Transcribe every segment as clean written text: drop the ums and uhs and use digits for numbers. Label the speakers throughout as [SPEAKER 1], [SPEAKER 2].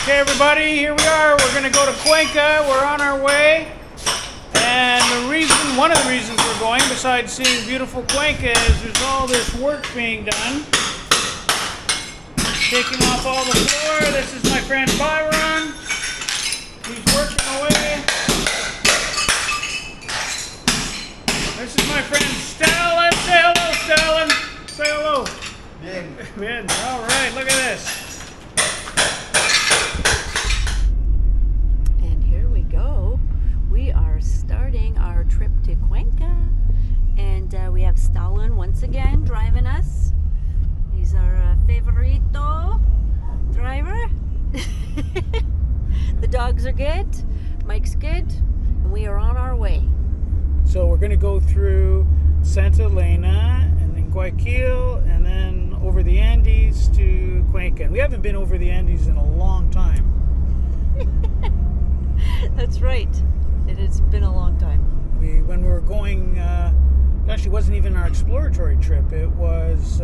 [SPEAKER 1] Okay, everybody, here we are. We're going to go to Cuenca. We're on our way. And one of the reasons we're going, besides seeing beautiful Cuenca, is there's all this work being done. Taking off all the floor. This is my friend Byron. He's working away. This is my friend Stalin. Say hello, Stalin. Say hello. Bien. All right, look at this.
[SPEAKER 2] And here we go. We are starting our trip to Cuenca. And we have Stalin once again driving us. He's our favorito driver. The dogs are good. Mike's good. And we are on our way.
[SPEAKER 1] So we're going to go through Santa Elena and then Guayaquil and then over the Andes to Cuenca. And we haven't been over the Andes in a long time.
[SPEAKER 2] That's right. It has been a long time.
[SPEAKER 1] When we were going, it actually wasn't even our exploratory trip. It was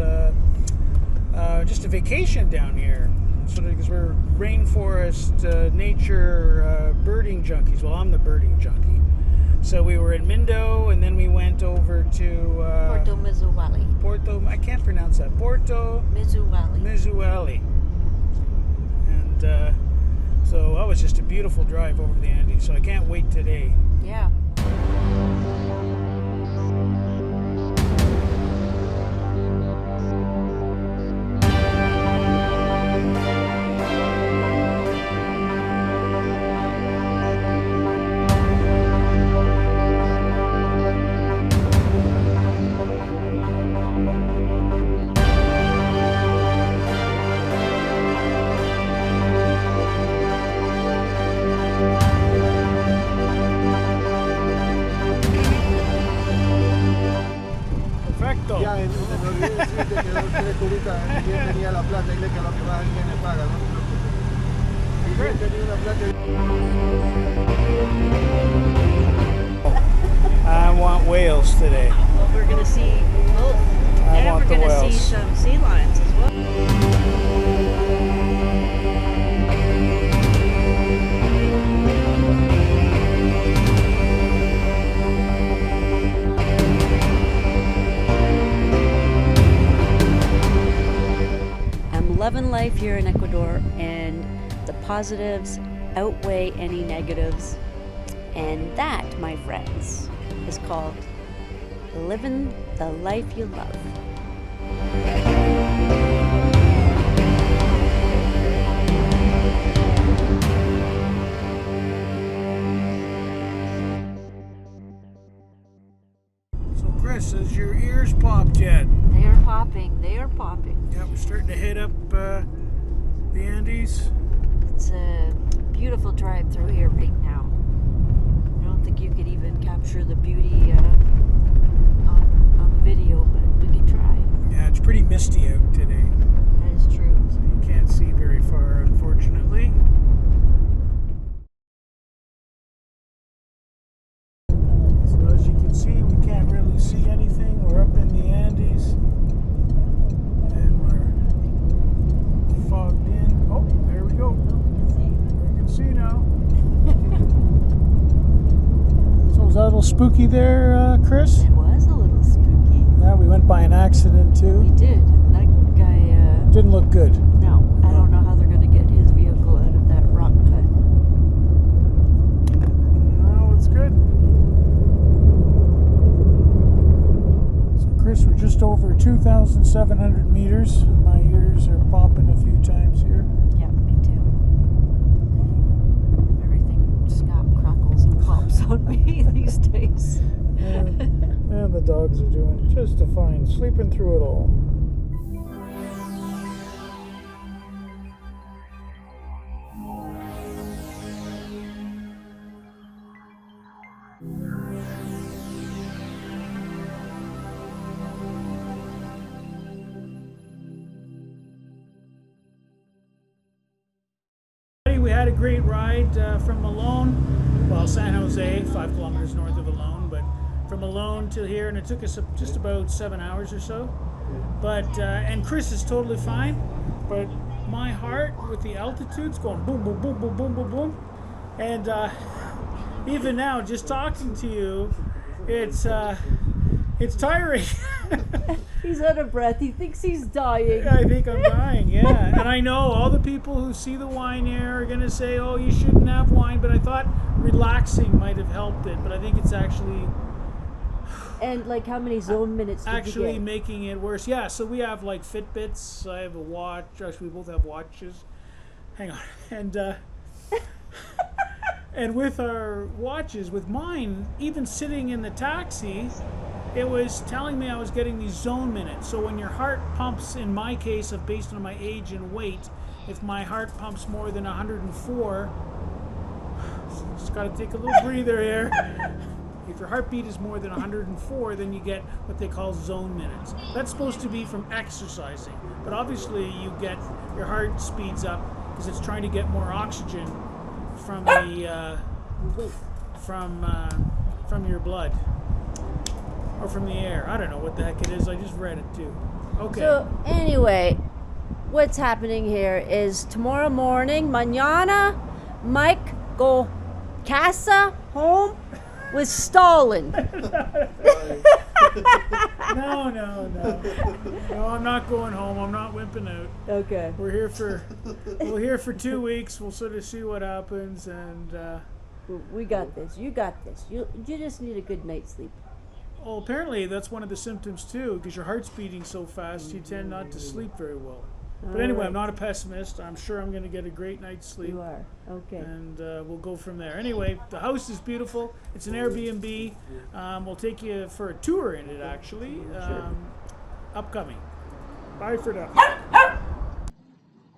[SPEAKER 1] just a vacation down here. So because we're rainforest, nature, birding junkies. Well, I'm the birding junkie. So we were in Mindo, and then we went over to
[SPEAKER 2] Porto Mizuwali.
[SPEAKER 1] I can't pronounce that. Porto
[SPEAKER 2] Mizuwali.
[SPEAKER 1] And so that was just a beautiful drive over the Andes. So I can't wait today.
[SPEAKER 2] Yeah.
[SPEAKER 1] Ya,
[SPEAKER 3] me olvidé decirte que dos tres cubitas, bien tenía la plata y le que lo que va alguien le paga, no te preocupes. Y bien tenía una plata.
[SPEAKER 1] I want whales today.
[SPEAKER 2] Well, we're going to see both.
[SPEAKER 1] I want
[SPEAKER 2] we're
[SPEAKER 1] the
[SPEAKER 2] going to see
[SPEAKER 1] whales.
[SPEAKER 2] some sea lions as well. Loving life here in Ecuador, and the positives outweigh any negatives, and that, my friends, is called living the life you love.
[SPEAKER 1] So Chris, has your ears popped yet?
[SPEAKER 2] They are popping. They are popping.
[SPEAKER 1] Yeah, we're starting to head up the Andes.
[SPEAKER 2] It's a beautiful drive through here right now. I don't think you could even capture the beauty on the video, but we can try.
[SPEAKER 1] Yeah, it's pretty misty out today.
[SPEAKER 2] That is true.
[SPEAKER 1] So you can't see very far, unfortunately. So as you can see, we can't really see anything. We're up in the Andes. Fogged in. Oh, there we go. You can see now. So was that a little spooky there, Chris?
[SPEAKER 2] It was a little spooky.
[SPEAKER 1] Yeah, we went by an accident too.
[SPEAKER 2] We did. That guy,
[SPEAKER 1] Didn't look good.
[SPEAKER 2] no, I don't know how they're going to get his vehicle out of that rock cut.
[SPEAKER 1] No, it's good. So Chris, we're just over 2,700 meters. My ears are popping a few times here.
[SPEAKER 2] Yeah, me too. Everything crackles and pops on me these days.
[SPEAKER 1] And the dogs are doing just fine, sleeping through it all. We had a great ride from Malone, well, San Jose, 5 kilometers north of Malone, but from Malone to here, and it took us just about 7 hours or so. But and Chris is totally fine, but my heart with the altitudes going boom, boom, boom, boom, boom, boom, boom. And even now, just talking to you, it's tiring.
[SPEAKER 2] He's out of breath. He thinks he's dying.
[SPEAKER 1] I think I'm dying, yeah. And I know all the people who see the wine here are going to say, oh, you shouldn't have wine. But I thought relaxing might have helped it. But I think it's actually...
[SPEAKER 2] And like how many zone minutes did
[SPEAKER 1] actually
[SPEAKER 2] you get?
[SPEAKER 1] making it worse. Yeah, so we have like Fitbits. I have a watch. Actually, we both have watches. Hang on. And and with our watches, with mine, even sitting in the taxi, it was telling me I was getting these zone minutes. So when your heart pumps, in my case, based on my age and weight, if my heart pumps more than 104, just got to take a little breather here. If your heartbeat is more than 104, then you get what they call zone minutes. That's supposed to be from exercising, but obviously your heart speeds up because it's trying to get more oxygen from the from your blood or from the air. I don't know what the heck it is. I just read it too. Okay.
[SPEAKER 2] So anyway, what's happening here is tomorrow morning, mañana, Mike go casa home with Stalin.
[SPEAKER 1] No, I'm not going home. I'm not wimping out.
[SPEAKER 2] Okay.
[SPEAKER 1] We're here for 2 weeks. We'll sort of see what happens, and
[SPEAKER 2] We got this. You got this. You just need a good night's sleep.
[SPEAKER 1] well, apparently that's one of the symptoms too, because your heart's beating so fast, you tend not to sleep very well. But anyway,
[SPEAKER 2] Alright.
[SPEAKER 1] I'm not a pessimist. I'm sure I'm going to get a great night's sleep.
[SPEAKER 2] You are. Okay.
[SPEAKER 1] And we'll go from there. Anyway, the house is beautiful. It's an Airbnb. We'll take you for a tour in it, actually. Upcoming. Bye for now.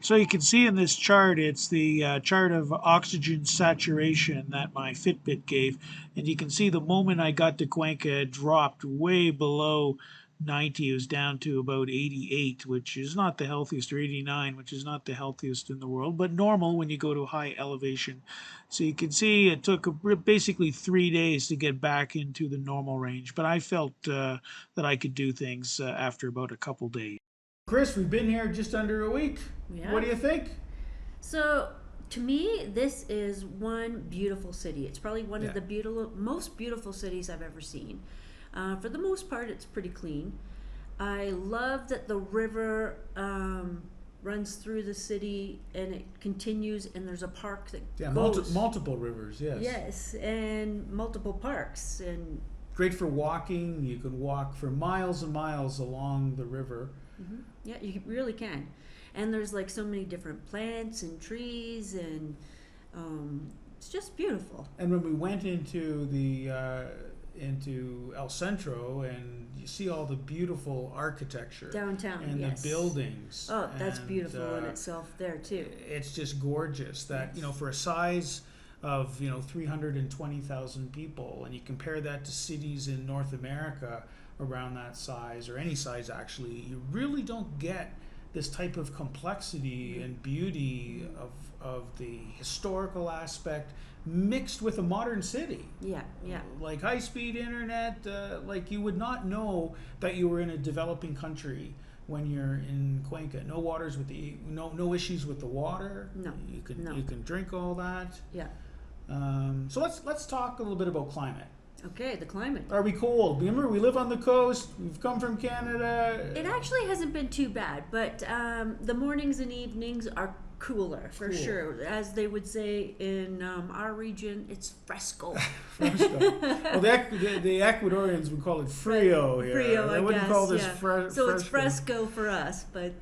[SPEAKER 1] So you can see in this chart, it's the chart of oxygen saturation that my Fitbit gave. And you can see the moment I got to Cuenca, it dropped way below 90. It was down to about 88, which is not the healthiest, or 89, which is not the healthiest in the world, but normal when you go to high elevation. So you can see it took basically 3 days to get back into the normal range, but I felt that I could do things after about a couple days. Chris, we've been here just under a week.
[SPEAKER 2] Yeah.
[SPEAKER 1] What do you think?
[SPEAKER 2] So, to me, this is one beautiful city. It's probably one of the most beautiful cities I've ever seen. For the most part, it's pretty clean. I love that the river runs through the city and it continues, and there's a park that goes.
[SPEAKER 1] Multiple rivers, yes.
[SPEAKER 2] Yes, and multiple parks. And
[SPEAKER 1] great for walking. You can walk for miles and miles along the river.
[SPEAKER 2] mm-hmm. Yeah, you really can. And there's like so many different plants and trees, and it's just beautiful.
[SPEAKER 1] And when we went into El Centro, and you see all the beautiful architecture
[SPEAKER 2] Downtown,
[SPEAKER 1] and
[SPEAKER 2] yes.
[SPEAKER 1] the buildings.
[SPEAKER 2] Oh, that's
[SPEAKER 1] and,
[SPEAKER 2] beautiful in itself there too.
[SPEAKER 1] It's just gorgeous that,
[SPEAKER 2] Yes.
[SPEAKER 1] for a size of 320,000 people, and you compare that to cities in North America around that size, or any size actually, you really don't get this type of complexity and beauty of the historical aspect mixed with a modern city.
[SPEAKER 2] Yeah.
[SPEAKER 1] Like high-speed internet, like you would not know that you were in a developing country when you're in Cuenca. No issues with the water.
[SPEAKER 2] No.
[SPEAKER 1] You can drink all that.
[SPEAKER 2] Yeah.
[SPEAKER 1] So let's talk a little bit about climate.
[SPEAKER 2] Okay, the climate.
[SPEAKER 1] Are we cold? Remember, we live on the coast. We've come from Canada.
[SPEAKER 2] It actually hasn't been too bad, but the mornings and evenings are cooler for
[SPEAKER 1] Cool.
[SPEAKER 2] sure. As they would say in our region, it's fresco.
[SPEAKER 1] Fresco. Well, the Ecuadorians would call it frio here.
[SPEAKER 2] Frio,
[SPEAKER 1] They
[SPEAKER 2] I
[SPEAKER 1] wouldn't
[SPEAKER 2] guess,
[SPEAKER 1] call this
[SPEAKER 2] yeah.
[SPEAKER 1] fresco.
[SPEAKER 2] So it's fresco for us, but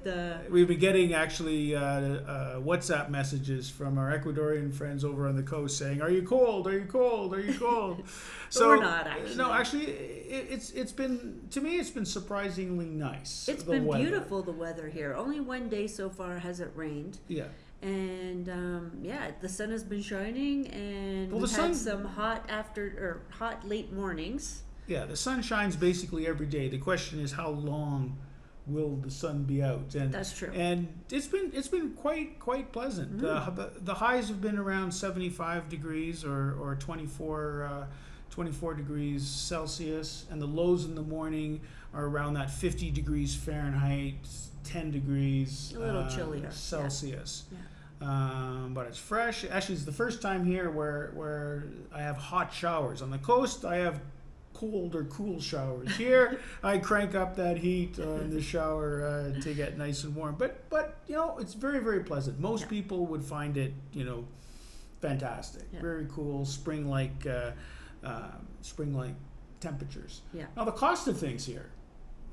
[SPEAKER 1] We've been getting actually WhatsApp messages from our Ecuadorian friends over on the coast saying, "Are you cold? Are you cold? Are you cold?"
[SPEAKER 2] But we're not, actually.
[SPEAKER 1] No, actually, it's been, to me, it's been surprisingly nice.
[SPEAKER 2] it's
[SPEAKER 1] the
[SPEAKER 2] been
[SPEAKER 1] weather.
[SPEAKER 2] beautiful, the weather here. Only one day so far has it rained.
[SPEAKER 1] Yeah.
[SPEAKER 2] And the sun has been shining, and
[SPEAKER 1] Well,
[SPEAKER 2] we've
[SPEAKER 1] the
[SPEAKER 2] had
[SPEAKER 1] sun-
[SPEAKER 2] some hot late mornings.
[SPEAKER 1] Yeah, the sun shines basically every day. The question is, how long will the sun be out? And
[SPEAKER 2] That's true.
[SPEAKER 1] And it's been quite pleasant. The highs have been around 75 degrees or 24 24 degrees Celsius, and the lows in the morning are around that 50 degrees Fahrenheit, 10 degrees
[SPEAKER 2] A little chillier,
[SPEAKER 1] Celsius.
[SPEAKER 2] Yeah.
[SPEAKER 1] But it's fresh. Actually, it's the first time here where I have hot showers. On the coast, I have cold or cool showers. Here, I crank up that heat in the shower to get nice and warm. But you know, it's very, very pleasant. Most people would find it, you know, fantastic.
[SPEAKER 2] Yeah.
[SPEAKER 1] Very cool, spring-like temperatures.
[SPEAKER 2] Yeah.
[SPEAKER 1] Now, the cost of things here,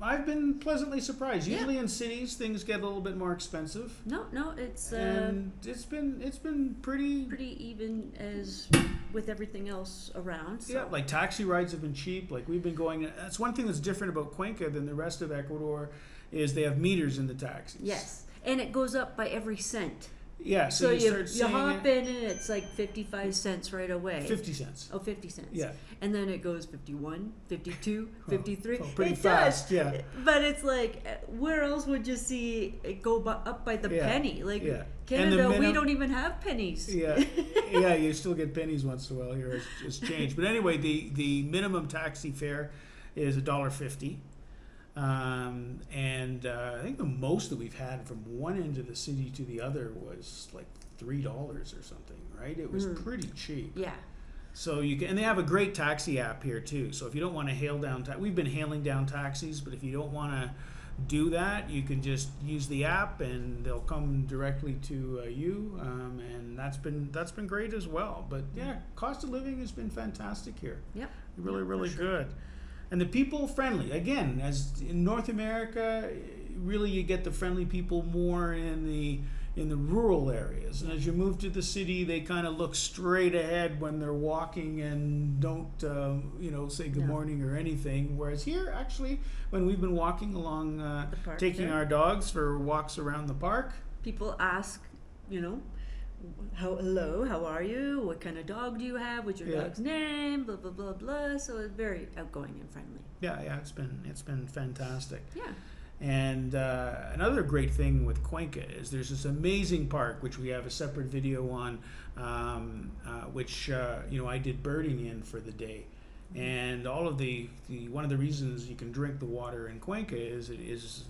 [SPEAKER 1] I've been pleasantly surprised.
[SPEAKER 2] Yeah.
[SPEAKER 1] Usually in cities, things get a little bit more expensive.
[SPEAKER 2] No, it's
[SPEAKER 1] And it's been pretty
[SPEAKER 2] even as with everything else around. So.
[SPEAKER 1] yeah, like taxi rides have been cheap. Like we've been going. That's one thing that's different about Cuenca than the rest of Ecuador, is they have meters in the taxis.
[SPEAKER 2] Yes, and it goes up by every cent.
[SPEAKER 1] Yeah. So,
[SPEAKER 2] So
[SPEAKER 1] you start
[SPEAKER 2] you
[SPEAKER 1] seeing
[SPEAKER 2] hop
[SPEAKER 1] it,
[SPEAKER 2] in and it's like 55 cents right away.
[SPEAKER 1] 50 cents.
[SPEAKER 2] Oh, 50 cents.
[SPEAKER 1] Yeah.
[SPEAKER 2] And then it goes 51, 52,
[SPEAKER 1] Oh,
[SPEAKER 2] 53.
[SPEAKER 1] oh, pretty
[SPEAKER 2] it
[SPEAKER 1] fast,
[SPEAKER 2] does.
[SPEAKER 1] yeah.
[SPEAKER 2] But it's like, where else would you see it go up by the
[SPEAKER 1] Yeah,
[SPEAKER 2] penny? Like
[SPEAKER 1] yeah. And the
[SPEAKER 2] Canada, we
[SPEAKER 1] minim-
[SPEAKER 2] don't even have pennies.
[SPEAKER 1] Yeah, yeah. You still get pennies once in a while here. It's changed. But anyway, the minimum taxi fare is $1.50. And I think the most that we've had from one end of the city to the other was like $3 or something, right? It was pretty cheap.
[SPEAKER 2] Yeah.
[SPEAKER 1] So you can, and they have a great taxi app here too. So if you don't want to hail down, we've been hailing down taxis, but if you don't want to do that, you can just use the app and they'll come directly to you. And that's been great as well. But yeah, cost of living has been fantastic here.
[SPEAKER 2] Yep.
[SPEAKER 1] Really, really good. And the people friendly. Again, as in North America, really you get the friendly people more in the rural areas. And as you move to the city, they kind of look straight ahead when they're walking and don't, say good morning or anything. Whereas here, actually, when we've been walking along,
[SPEAKER 2] The park
[SPEAKER 1] taking
[SPEAKER 2] there.
[SPEAKER 1] our dogs for walks around the park,
[SPEAKER 2] People ask, hello, how are you? What kind of dog do you have? What's your
[SPEAKER 1] Yeah.
[SPEAKER 2] dog's name? Blah, blah, blah, blah. So it's very outgoing and friendly.
[SPEAKER 1] yeah, it's been fantastic.
[SPEAKER 2] Yeah.
[SPEAKER 1] And another great thing with Cuenca is there's this amazing park, which we have a separate video on, which I did birding in for the day. And all of the one of the reasons you can drink the water in Cuenca is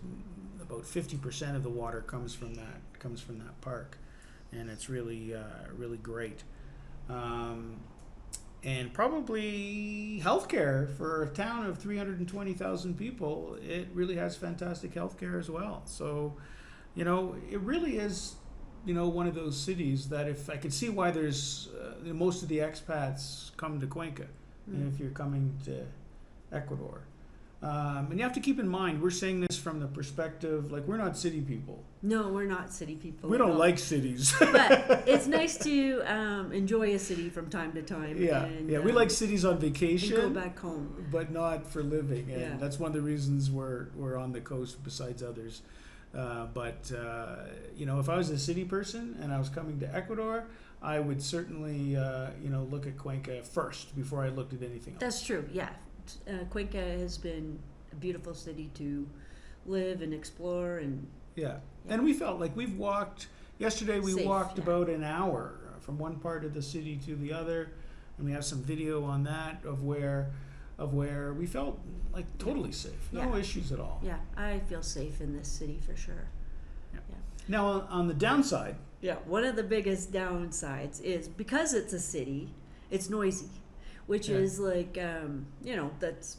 [SPEAKER 1] about 50% of the water comes from that park, and it's really great. And probably healthcare for a town of 320,000 people, it really has fantastic healthcare as well. So, it really is, one of those cities that if I can see why there's most of the expats come to Cuenca, if you're coming to Ecuador. And you have to keep in mind, we're saying this from the perspective, like, we're not city people.
[SPEAKER 2] No, we're not city people.
[SPEAKER 1] We don't
[SPEAKER 2] No.
[SPEAKER 1] like cities.
[SPEAKER 2] But it's nice to enjoy a city from time to time.
[SPEAKER 1] Yeah,
[SPEAKER 2] and,
[SPEAKER 1] we like cities on vacation.
[SPEAKER 2] and go back home.
[SPEAKER 1] But not for living, and
[SPEAKER 2] Yeah.
[SPEAKER 1] that's one of the reasons we're on the coast besides others. But if I was a city person and I was coming to Ecuador, I would certainly look at Cuenca first before I looked at anything else.
[SPEAKER 2] That's true, yeah. Cuenca has been a beautiful city to live and explore, and
[SPEAKER 1] Yeah. And we felt like we've walked. Yesterday we
[SPEAKER 2] Safe,
[SPEAKER 1] walked
[SPEAKER 2] yeah.
[SPEAKER 1] about an hour from one part of the city to the other, and we have some video on that of where we felt like totally safe, no
[SPEAKER 2] Yeah.
[SPEAKER 1] issues at all.
[SPEAKER 2] yeah, I feel safe in this city for sure.
[SPEAKER 1] Now on the downside.
[SPEAKER 2] Yeah, one of the biggest downsides is because it's a city, it's noisy, which
[SPEAKER 1] Yeah.
[SPEAKER 2] is like, that's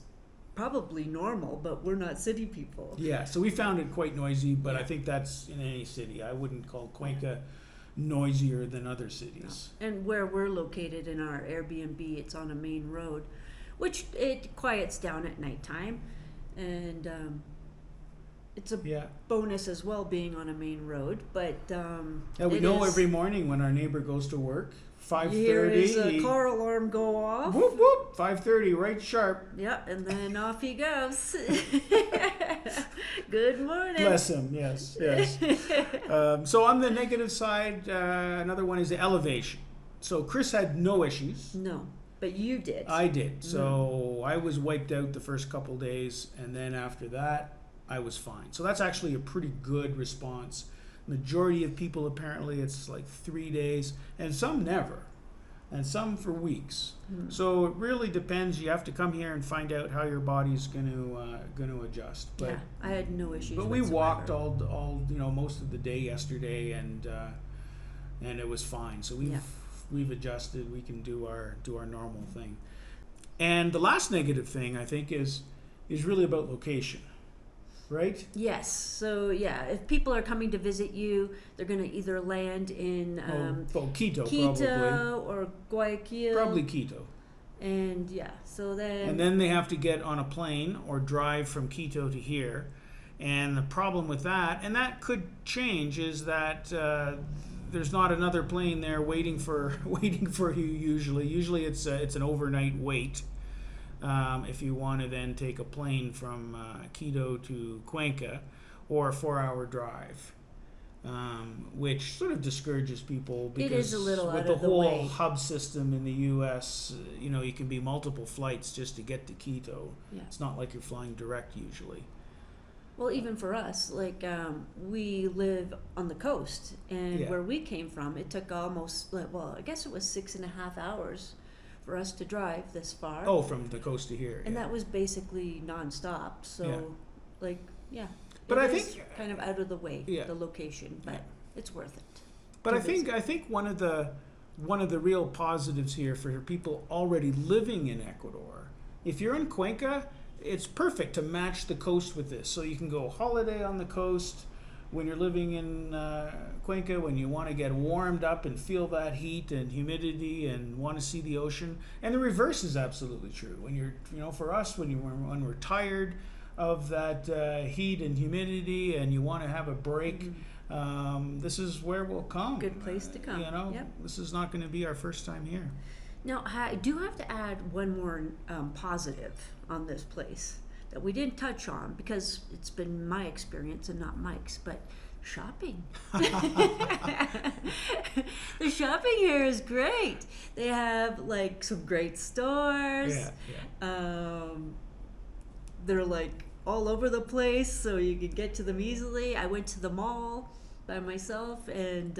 [SPEAKER 2] probably normal, but we're not city people.
[SPEAKER 1] Yeah, so we found it quite noisy, but I
[SPEAKER 2] Yeah.
[SPEAKER 1] think that's in any city. I wouldn't call Cuenca noisier than other cities.
[SPEAKER 2] And where we're located in our Airbnb, it's on a main road, which it quiets down at nighttime, and it's a
[SPEAKER 1] Yeah.
[SPEAKER 2] bonus as well being on a main road. But
[SPEAKER 1] Yeah, we
[SPEAKER 2] it
[SPEAKER 1] know
[SPEAKER 2] is-
[SPEAKER 1] every morning when our neighbor goes to work,
[SPEAKER 2] Here is
[SPEAKER 1] 5:30.
[SPEAKER 2] a car alarm go off.
[SPEAKER 1] Whoop whoop, 5:30, right sharp.
[SPEAKER 2] Yeah, and then off he goes. Good morning.
[SPEAKER 1] Bless him. Yes, yes. So on the negative side, another one is the elevation. So Chris had no issues.
[SPEAKER 2] No, but you did.
[SPEAKER 1] I did. So I was wiped out the first couple days, and then after that, I was fine. So that's actually a pretty good response. Majority of people, apparently, it's like 3 days, and some never. and some for weeks. So it really depends. You have to come here and find out how your body's going to adjust. But
[SPEAKER 2] Yeah, I had no issues.
[SPEAKER 1] but we
[SPEAKER 2] whatsoever.
[SPEAKER 1] walked all most of the day yesterday, and it was fine. So we've adjusted. We can do our normal thing. And the last negative thing, I think, is really about location, right?
[SPEAKER 2] Yes. So yeah, if people are coming to visit you, they're going to either land in
[SPEAKER 1] Quito,
[SPEAKER 2] Quito
[SPEAKER 1] probably.
[SPEAKER 2] or Guayaquil.
[SPEAKER 1] Probably Quito.
[SPEAKER 2] And so then.
[SPEAKER 1] And then they have to get on a plane or drive from Quito to here. And the problem with that, and that could change, is that there's not another plane there waiting for you usually. Usually it's an overnight wait. If you want to then take a plane from Quito to Cuenca, or a 4-hour drive, which sort of discourages people because
[SPEAKER 2] it is a little
[SPEAKER 1] with
[SPEAKER 2] out
[SPEAKER 1] the
[SPEAKER 2] of the
[SPEAKER 1] whole
[SPEAKER 2] way.
[SPEAKER 1] hub system in the U.S., you can be multiple flights just to get to Quito.
[SPEAKER 2] Yeah.
[SPEAKER 1] It's not like you're flying direct usually.
[SPEAKER 2] Well, even for us, like we live on the coast, and where we came from, it took almost, I guess it was 6.5 hours for us to drive this far.
[SPEAKER 1] Oh, from the coast to here.
[SPEAKER 2] And that was basically nonstop. So,
[SPEAKER 1] But
[SPEAKER 2] it
[SPEAKER 1] I
[SPEAKER 2] is
[SPEAKER 1] think
[SPEAKER 2] kind of out of the way,
[SPEAKER 1] Yeah.
[SPEAKER 2] the location, but it's worth it.
[SPEAKER 1] But I think one of the real positives here for people already living in Ecuador, if you're in Cuenca, it's perfect to match the coast with this. So you can go holiday on the coast when you're living in Cuenca, when you want to get warmed up and feel that heat and humidity and want to see the ocean. And the reverse is absolutely true. When you're, for us, when we're tired of that heat and humidity and you want to have a break, this is where we'll come.
[SPEAKER 2] Good place to come. Yep.
[SPEAKER 1] This is not going to be our first time here.
[SPEAKER 2] Now, I do have to add one more positive on this place that we didn't touch on because it's been my experience and not Mike's, but shopping. The shopping here is great. They have like some great stores. They're like all over the place, so you can get to them easily. I went to the mall by myself, and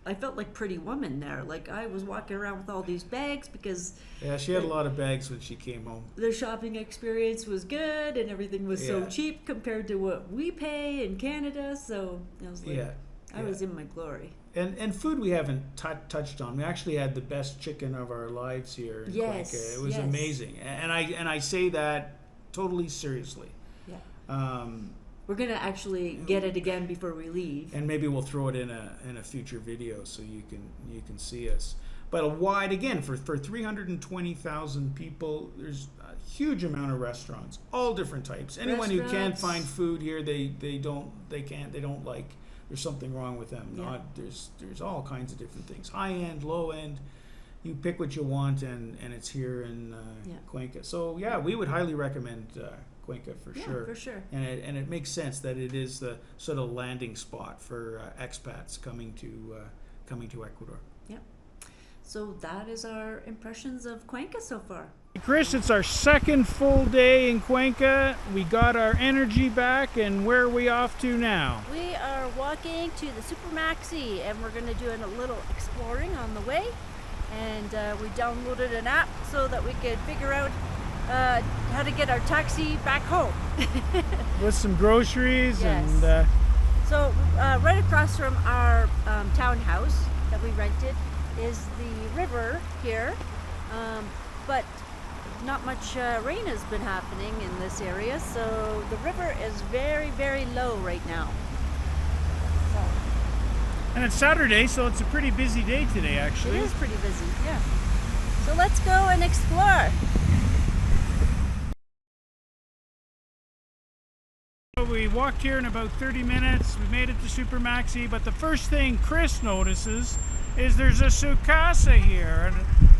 [SPEAKER 2] I felt like Pretty Woman there. Like I was walking around with all these bags because
[SPEAKER 1] she had a lot of bags when she came home.
[SPEAKER 2] The shopping experience was good and everything was so cheap compared to what we pay in Canada. So I was like, I was in my glory.
[SPEAKER 1] And food we haven't touched on. We actually had the best chicken of our lives here in Cuenca. It was amazing, and I say that totally seriously. Yeah.
[SPEAKER 2] We're gonna actually get it again before we leave,
[SPEAKER 1] and maybe we'll throw it in a future video so you can see us. But a wide, again, for 320,000 people, there's a huge amount of restaurants, all different types. Anyone who can't find food here, they don't like. There's something wrong with them.
[SPEAKER 2] Yeah.
[SPEAKER 1] There's all kinds of different things. High end, low end. You pick what you want, and it's here in Cuenca. So we would highly recommend Cuenca for sure.
[SPEAKER 2] For sure.
[SPEAKER 1] And it makes sense that it is the sort of landing spot for expats coming to Ecuador.
[SPEAKER 2] Yep. So that is our impressions of Cuenca so far.
[SPEAKER 1] Chris, it's our second full day in Cuenca. We got our energy back, and where are we off to now?
[SPEAKER 2] We are walking to the Super Maxi, and we're going to do a little exploring on the way. And we downloaded an app so that we could figure out how to get our taxi back home.
[SPEAKER 1] With some groceries.
[SPEAKER 2] Yes.
[SPEAKER 1] And
[SPEAKER 2] so right across from our townhouse that we rented is the river here, but not much rain has been happening in this area, so the river is very, very low right now.
[SPEAKER 1] and it's Saturday, so it's a pretty busy day today, actually.
[SPEAKER 2] It is pretty busy, yeah. So let's go and explore.
[SPEAKER 1] We walked here in about 30 minutes. We made it to Super Maxi, but the first thing Chris notices is there's a sucasa here,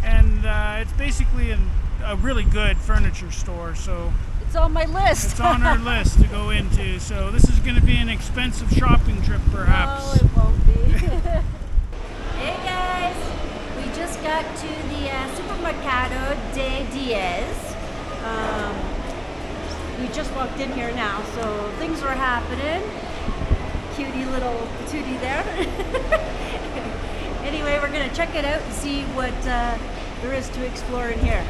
[SPEAKER 1] and it's basically a really good furniture store. So
[SPEAKER 2] it's on my list.
[SPEAKER 1] It's on our list to go into. So this is going to be an expensive shopping trip, perhaps.
[SPEAKER 2] No, it won't be. Hey guys, we just got to the Supermercado de Diez. We just walked in here now, so things are happening. Cutie little patootie there. Anyway, Anyway, we're gonna check it out and see what there is to explore in here.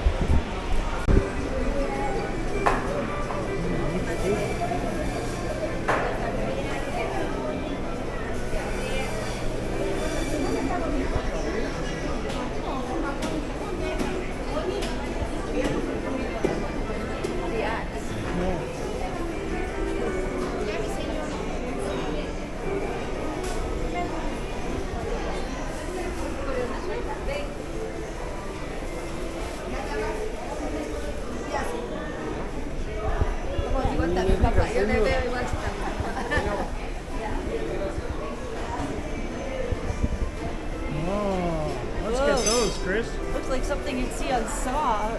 [SPEAKER 1] Oh, let's get those, Chris.
[SPEAKER 2] Looks like something you'd see on Saw.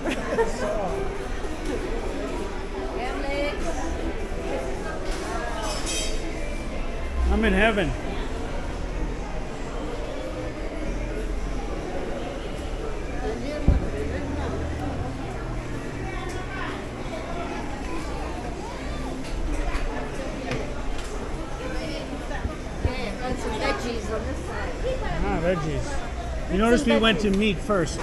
[SPEAKER 1] I'm in heaven.
[SPEAKER 2] Veggies on this side.
[SPEAKER 1] Ah, veggies. You notice we went to meat first.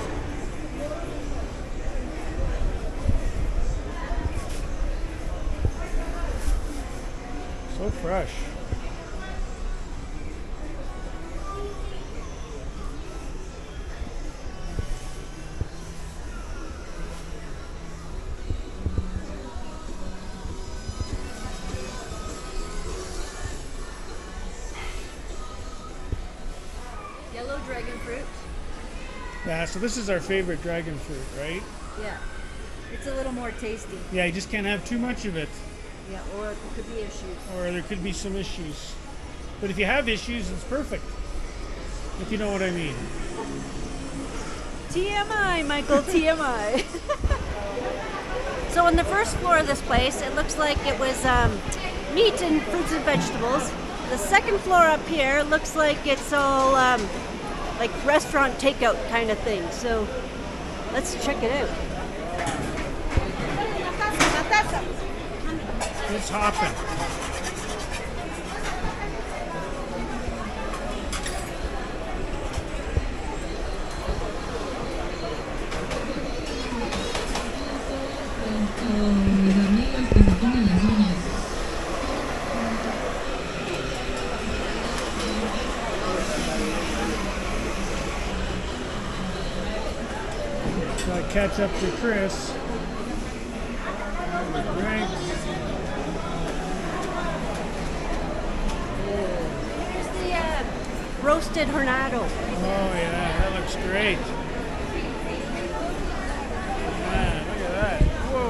[SPEAKER 1] So fresh.
[SPEAKER 2] Yellow dragon fruit.
[SPEAKER 1] Yeah, so this is our favorite dragon fruit, right?
[SPEAKER 2] Yeah. It's a little more tasty.
[SPEAKER 1] Yeah, you just can't have too much of it,
[SPEAKER 2] Yeah, or there could be issues.
[SPEAKER 1] or there could be some issues. But if you have issues, it's perfect. If you know what I mean.
[SPEAKER 2] TMI, Michael, TMI. So on the first floor of this place, it looks like it was meat and fruits and vegetables. The second floor up here looks like it's all like restaurant takeout kind of thing. So let's check it out.
[SPEAKER 1] It's hopping. So I catch up to Chris. Drinks.
[SPEAKER 2] Here's the roasted hornado.
[SPEAKER 1] Oh yeah, that looks great. Man, look at that. Whoa.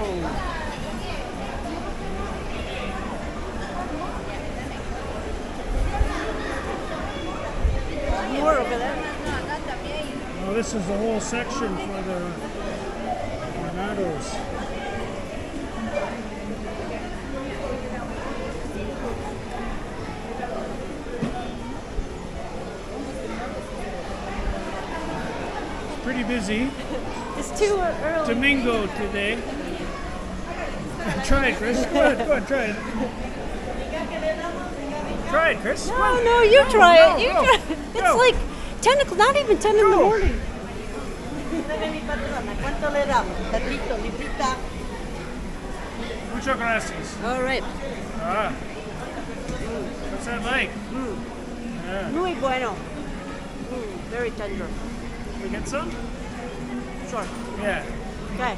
[SPEAKER 2] More over there.
[SPEAKER 1] Oh, this is the whole section for the tornadoes. It's pretty busy.
[SPEAKER 2] It's too early.
[SPEAKER 1] Domingo today. Try it, Chris. Go ahead, try it. Try it, Chris. Come on.
[SPEAKER 2] No, you try
[SPEAKER 1] No,
[SPEAKER 2] it. You
[SPEAKER 1] go.
[SPEAKER 2] try it. It's
[SPEAKER 1] Go.
[SPEAKER 2] like 10 o'clock, not even 10 in the
[SPEAKER 1] Go.
[SPEAKER 2] morning.
[SPEAKER 1] Muchas gracias.
[SPEAKER 2] All right.
[SPEAKER 1] Ah. What's that like? Yeah.
[SPEAKER 2] Muy bueno. Very tender.
[SPEAKER 1] We get some?
[SPEAKER 2] Sure.
[SPEAKER 1] Yeah.
[SPEAKER 2] Okay.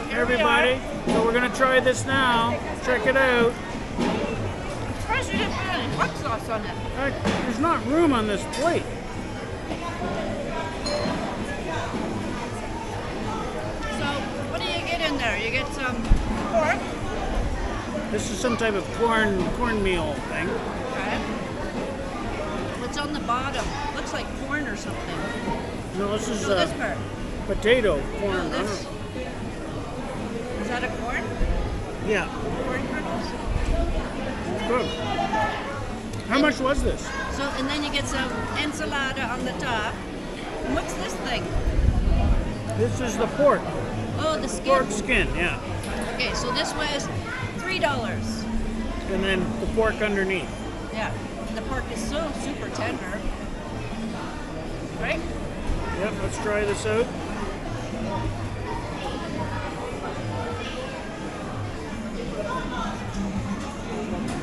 [SPEAKER 1] Hey, everybody. So we're gonna try this now. Check it out.
[SPEAKER 2] Surprised you didn't put any hot sauce on it.
[SPEAKER 1] There's not room on this plate.
[SPEAKER 2] So, what do you get in there? You get some pork.
[SPEAKER 1] This is some type of cornmeal thing.
[SPEAKER 2] Okay. What's on the bottom? Looks like corn or something.
[SPEAKER 1] No, this is
[SPEAKER 2] So this part.
[SPEAKER 1] potato corn.
[SPEAKER 2] No, this. Is that a corn?
[SPEAKER 1] Yeah,
[SPEAKER 2] Corn kernels?
[SPEAKER 1] good. How much was this?
[SPEAKER 2] So, and then you get some ensalada on the top. And what's this thing?
[SPEAKER 1] This is the pork.
[SPEAKER 2] Oh, the skin.
[SPEAKER 1] Pork skin, yeah.
[SPEAKER 2] Okay, so this was $3.
[SPEAKER 1] And then the pork underneath.
[SPEAKER 2] Yeah. And the pork is so super tender. right?
[SPEAKER 1] Yep, let's try this out.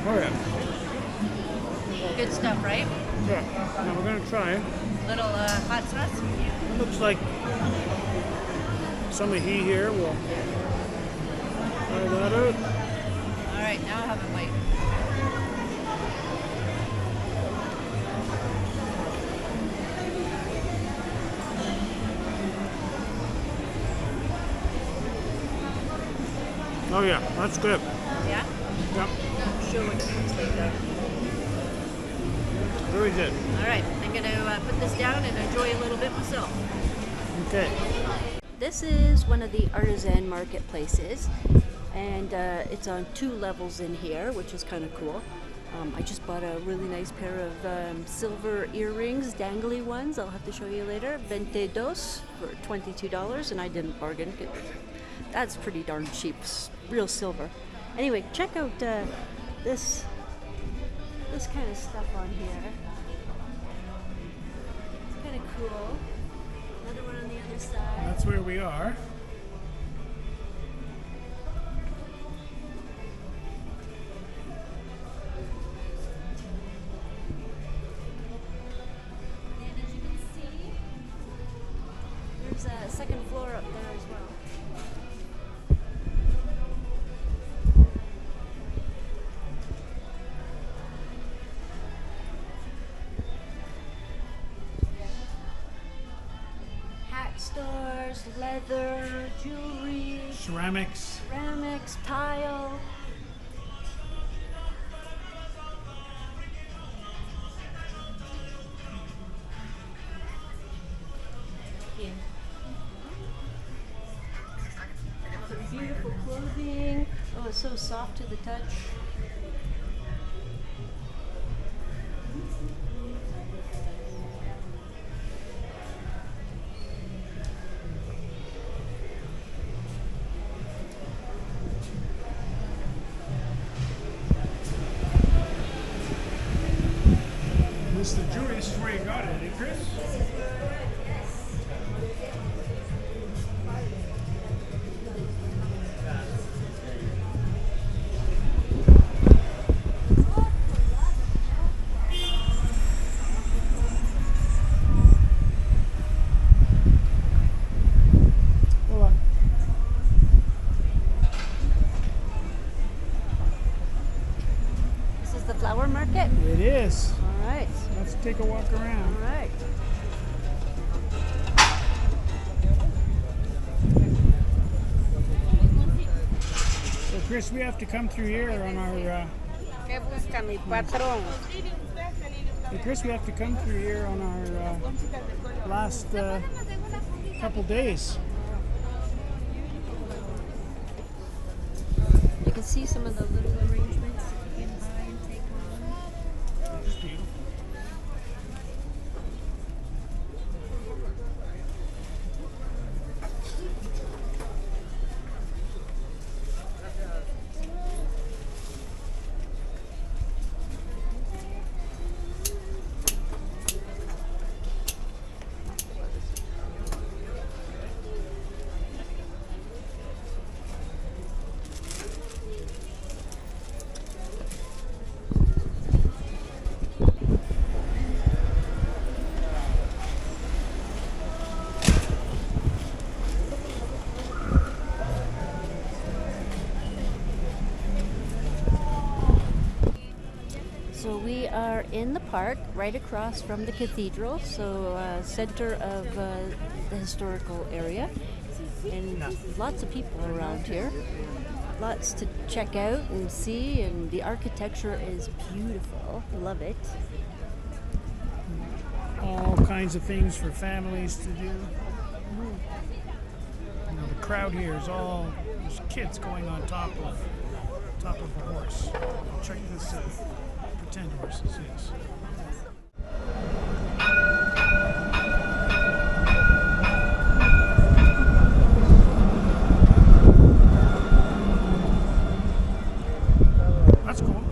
[SPEAKER 1] Oh yeah.
[SPEAKER 2] Good stuff, right?
[SPEAKER 1] Yeah. Now we're gonna try.
[SPEAKER 2] Little hot sauce.
[SPEAKER 1] It looks like some ahi here. We'll try that out.
[SPEAKER 2] All right, now I'll have a bite.
[SPEAKER 1] Oh yeah, that's good.
[SPEAKER 2] Yeah?
[SPEAKER 1] Yep,
[SPEAKER 2] I'm sure what it looks like though.
[SPEAKER 1] very good.
[SPEAKER 2] All right, I'm going to put this down and enjoy a little bit myself.
[SPEAKER 1] Okay.
[SPEAKER 2] This is one of the Artisan marketplaces, and it's on 2 levels in here, which is kind of cool. I just bought a really nice pair of silver earrings, dangly ones. I'll have to show you later. 22 for $22, and I didn't bargain. That's pretty darn cheap, real silver. Anyway, check out this kind of stuff on here. It's kind of cool. Another one on the other side.
[SPEAKER 1] That's where we are.
[SPEAKER 2] And as you can see, there's a second floor up there as well. Hat stores, leather, jewelry,
[SPEAKER 1] Ceramics.
[SPEAKER 2] ceramics, tile. Yeah. Some beautiful clothing. Oh, it's so soft to the touch.
[SPEAKER 1] This is the jewelry. This is where you got it, eh, Chris? Hold on.
[SPEAKER 2] This is the flower market.
[SPEAKER 1] It is.
[SPEAKER 2] All right.
[SPEAKER 1] Let's take a walk around.
[SPEAKER 2] All right.
[SPEAKER 1] So, Chris, we have to come through here on our.
[SPEAKER 4] ¿Qué busca mi patrón?
[SPEAKER 1] Hey, Chris, we have to come through here on our last couple days.
[SPEAKER 2] You can see some of the little arrangements that you can buy and take home.
[SPEAKER 1] Just beautiful.
[SPEAKER 2] So we are in the park, right across from the cathedral, so center of the historical area, and lots of people around here. Lots to check out and see, and the architecture is beautiful. Love it.
[SPEAKER 1] All kinds of things for families to do. You know, the crowd here is all there's kids going on top of a horse. Check this out. Pretend horses, yes. That's cool.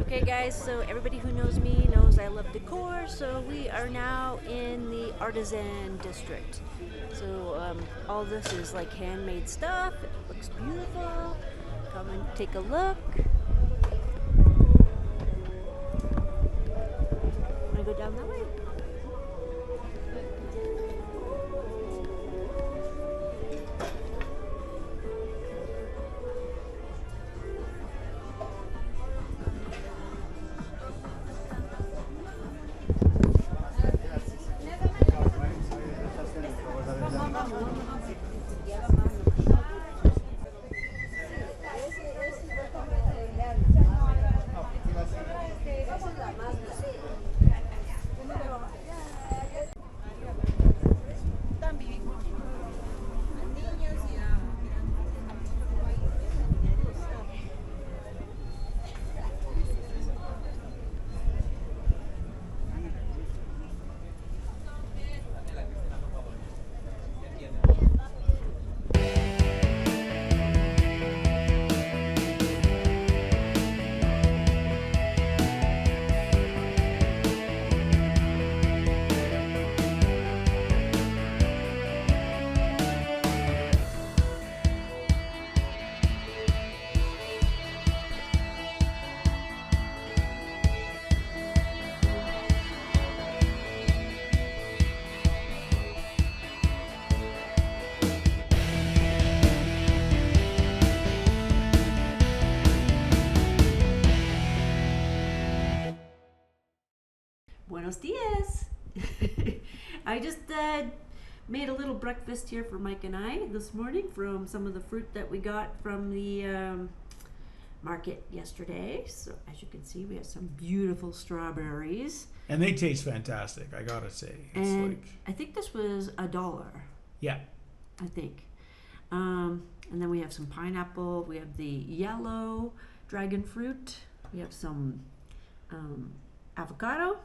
[SPEAKER 2] Okay guys, so everybody who knows me knows I love to decor. So we are now in the Artisan district. So all this is like handmade stuff. It looks beautiful. Come and take a look. Wanna go down that way? Buenos dias. I just made a little breakfast here for Mike and I this morning from some of the fruit that we got from the market yesterday. So as you can see, we have some beautiful strawberries.
[SPEAKER 1] And they taste fantastic, I gotta say. It's
[SPEAKER 2] And
[SPEAKER 1] like,
[SPEAKER 2] I think this was $1.
[SPEAKER 1] yeah.
[SPEAKER 2] I think. And then we have some pineapple. We have the yellow dragon fruit. We have some avocado.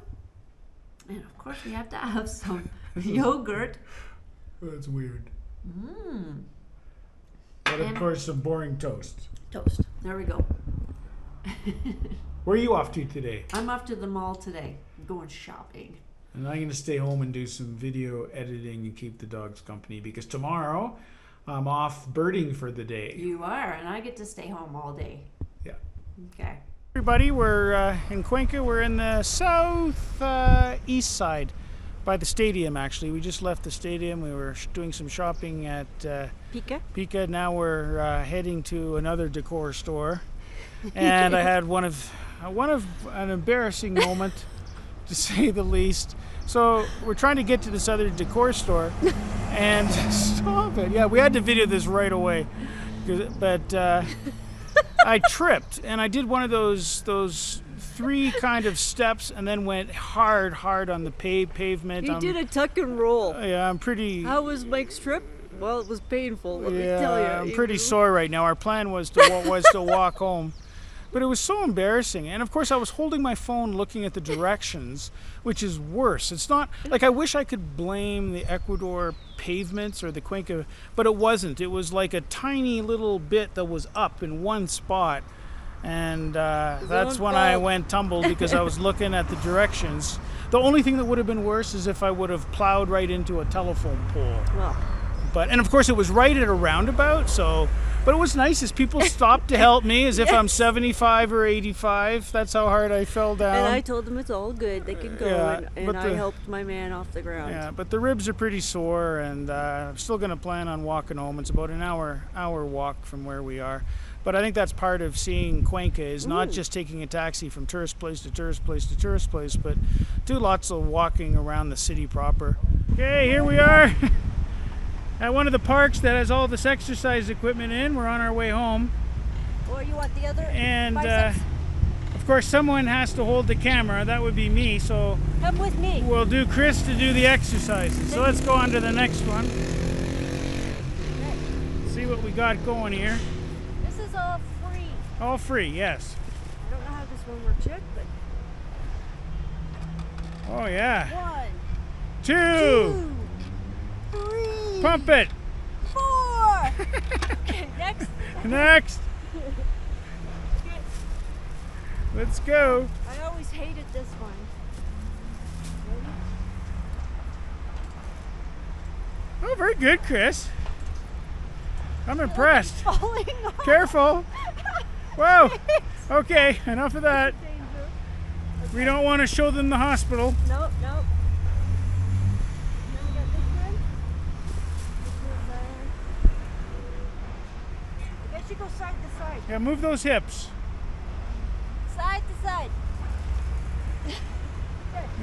[SPEAKER 2] And of course, we have to have some yogurt.
[SPEAKER 1] That's weird.
[SPEAKER 2] Mmm.
[SPEAKER 1] But of
[SPEAKER 2] And-
[SPEAKER 1] course, some boring toast.
[SPEAKER 2] Toast. There we go.
[SPEAKER 1] Where are you off to today?
[SPEAKER 2] I'm off to the mall today. I'm going shopping.
[SPEAKER 1] And I'm going to stay home and do some video editing and keep the dogs company because tomorrow I'm off birding for the day.
[SPEAKER 2] You are, and I get to stay home all day.
[SPEAKER 1] Yeah.
[SPEAKER 2] Okay.
[SPEAKER 1] Everybody, we're in Cuenca. We're in the south east side by the stadium, actually. We just left the stadium. We were doing some shopping at
[SPEAKER 2] Pika.
[SPEAKER 1] Now we're heading to another decor store. And I had one of an embarrassing moment, to say the least. So we're trying to get to this other decor store, and stop it. Yeah, we had to video this right away, but I tripped, and I did one of those three kind of steps, and then went hard on the pavement.
[SPEAKER 2] You did a tuck and roll.
[SPEAKER 1] Yeah, I'm pretty.
[SPEAKER 2] How was Mike's trip? Well, it was painful. Let me tell you.
[SPEAKER 1] I'm pretty sore right now. Our plan was to walk home. But it was so embarrassing. And of course, I was holding my phone looking at the directions, which is worse. It's not like I wish I could blame the Ecuador pavements or the Cuenca, but it wasn't. It was like a tiny little bit that was up in one spot. And that's when I went tumbled because I was looking at the directions. The only thing that would have been worse is if I would have plowed right into a telephone pole.
[SPEAKER 2] Well.
[SPEAKER 1] And of course, it was right at a roundabout, so. But it was nice as people stopped to help me as if I'm 75 or 85. That's how hard I fell down.
[SPEAKER 2] And I told them it's all good. They can go,
[SPEAKER 1] Yeah,
[SPEAKER 2] and I helped my man off the ground.
[SPEAKER 1] Yeah, but the ribs are pretty sore, and I'm still going to plan on walking home. It's about an hour walk from where we are. But I think that's part of seeing Cuenca is not just taking a taxi from tourist place to tourist place to tourist place, but do lots of walking around the city proper. Okay, here we are. At one of the parks that has all this exercise equipment in. We're on our way home.
[SPEAKER 2] Or you want the other?
[SPEAKER 1] And of course someone has to hold the camera. That would be me. So
[SPEAKER 2] come with me.
[SPEAKER 1] We'll do Chris to do the exercises. So let's go on to the next one. See what we got going here.
[SPEAKER 2] This is all free.
[SPEAKER 1] All free, yes.
[SPEAKER 2] I don't know how this one works yet, but...
[SPEAKER 1] Oh yeah.
[SPEAKER 2] 1,
[SPEAKER 1] 2,
[SPEAKER 2] 3,
[SPEAKER 1] pump it.
[SPEAKER 2] 4. Okay, next.
[SPEAKER 1] Let's go.
[SPEAKER 2] I always hated this one.
[SPEAKER 1] very good, Chris. I'm impressed.
[SPEAKER 2] Falling off.
[SPEAKER 1] Careful. Whoa. Okay, enough of that. We don't want to show them the hospital.
[SPEAKER 2] Nope, nope. And then we got this one. I guess you go side to side.
[SPEAKER 1] Yeah, move those hips.
[SPEAKER 2] Side to side.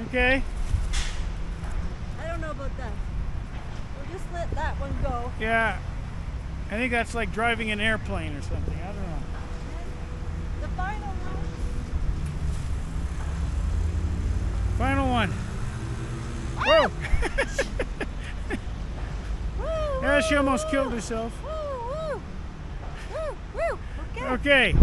[SPEAKER 1] Okay.
[SPEAKER 2] I don't know about that. We'll just let that one go.
[SPEAKER 1] Yeah. I think that's like driving an airplane or something. I don't know.
[SPEAKER 2] The final one.
[SPEAKER 1] Final one. Whoa.
[SPEAKER 2] Woo,
[SPEAKER 1] Yeah, she
[SPEAKER 2] woo,
[SPEAKER 1] almost
[SPEAKER 2] woo.
[SPEAKER 1] killed herself.
[SPEAKER 2] Woo, woo. Woo, woo. Okay.
[SPEAKER 1] Okay.